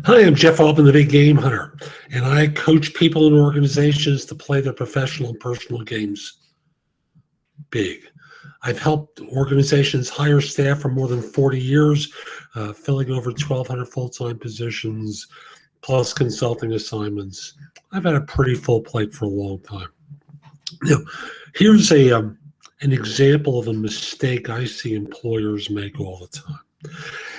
Hi, I'm Jeff Altman, the Big Game Hunter, and I coach people and organizations to play their professional and personal games big. I've helped organizations hire staff for more than 40 years, filling over 1,200 full-time positions, plus consulting assignments. I've had a pretty full plate for a long time. Now, here's an example of a mistake I see employers make all the time.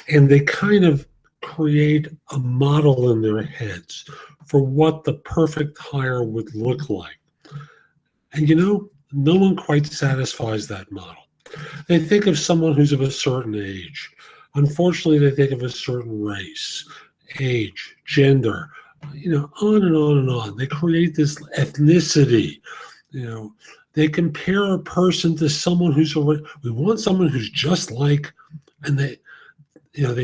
And they kind of create a model in their heads for what the perfect hire would look like. And no one quite satisfies that model. They think of someone who's of a certain age. Unfortunately, they think of a certain race, age, gender, on and on and on. They create this ethnicity. They compare a person to someone we want someone who's just like, and they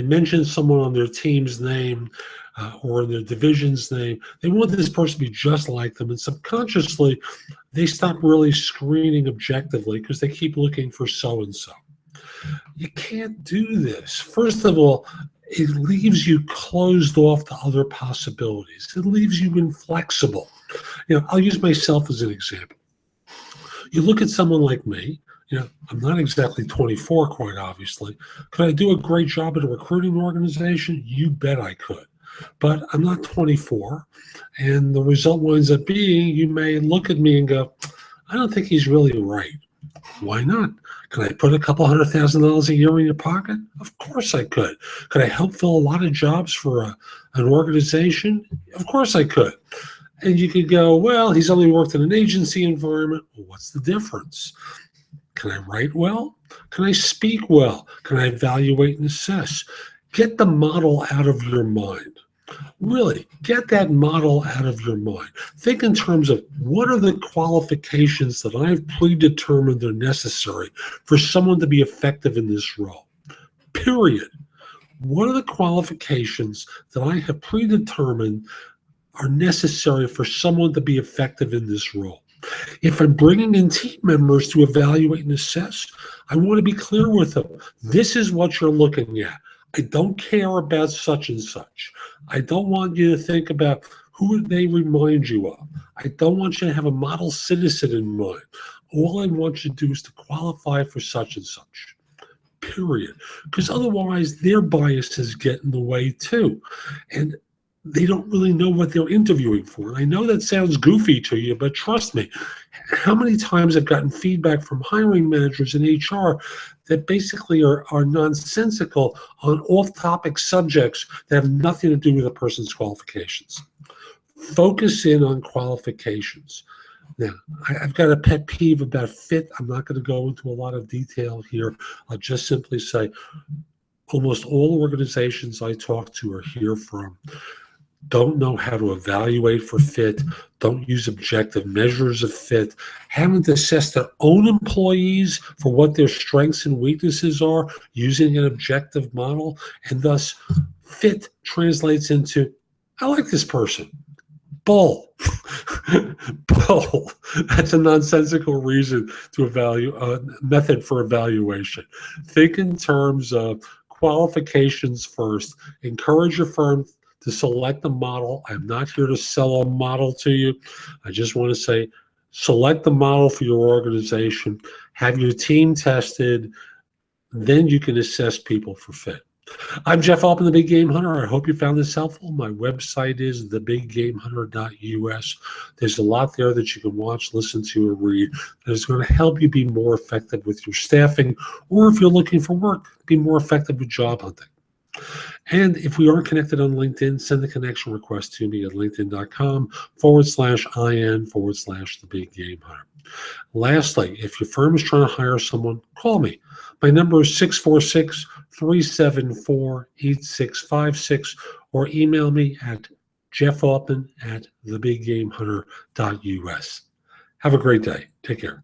mention someone on their team's name or in their division's name. They want this person to be just like them, and subconsciously, they stop really screening objectively because they keep looking for so-and-so. You can't do this. First of all, it leaves you closed off to other possibilities. It leaves you inflexible. I'll use myself as an example. You look at someone like me. I'm not exactly 24, quite obviously. Could I do a great job at a recruiting organization? You bet I could. But I'm not 24. And the result winds up being you may look at me and go, I don't think he's really right. Why not? Can I put a couple $100,000 a year in your pocket? Of course I could. Could I help fill a lot of jobs for an organization? Of course I could. And you could go, well, he's only worked in an agency environment. Well, what's the difference? Can I write well? Can I speak well? Can I evaluate and assess? Get the model out of your mind. Really, get that model out of your mind. Think in terms of what are the qualifications that I've predetermined are necessary for someone to be effective in this role. Period. What are the qualifications that I have predetermined are necessary for someone to be effective in this role? If I'm bringing in team members to evaluate and assess, I want to be clear with them. This is what you're looking at. I don't care about such and such. I don't want you to think about who they remind you of. I don't want you to have a model citizen in mind. All I want you to do is to qualify for such and such. Period. Because otherwise their biases get in the way too. And they don't really know what they're interviewing for. And I know that sounds goofy to you, but trust me, how many times I've gotten feedback from hiring managers in HR that basically are nonsensical on off-topic subjects that have nothing to do with a person's qualifications. Focus in on qualifications. Now, I've got a pet peeve about fit. I'm not going to go into a lot of detail here. I'll just simply say almost all organizations I talk to or hear from don't know how to evaluate for fit, don't use objective measures of fit, haven't assessed their own employees for what their strengths and weaknesses are using an objective model, and thus fit translates into, I like this person. Bull. Bull. That's a nonsensical reason to method for evaluation. Think in terms of qualifications first. Encourage your firm to select a model. I'm not here to sell a model to you. I just want to say, select the model for your organization, have your team tested, then you can assess people for fit. I'm Jeff Altman, the Big Game Hunter. I hope you found this helpful. My website is thebiggamehunter.us. There's a lot there that you can watch, listen to, or read that is going to help you be more effective with your staffing, or if you're looking for work, be more effective with job hunting. And if we aren't connected on LinkedIn, send a connection request to me at linkedin.com/IN/the Big Game Hunter. Lastly, if your firm is trying to hire someone, call me. My number is 646-374-8656, or email me at jeffaltman@thebiggamehunter.us. Have a great day. Take care.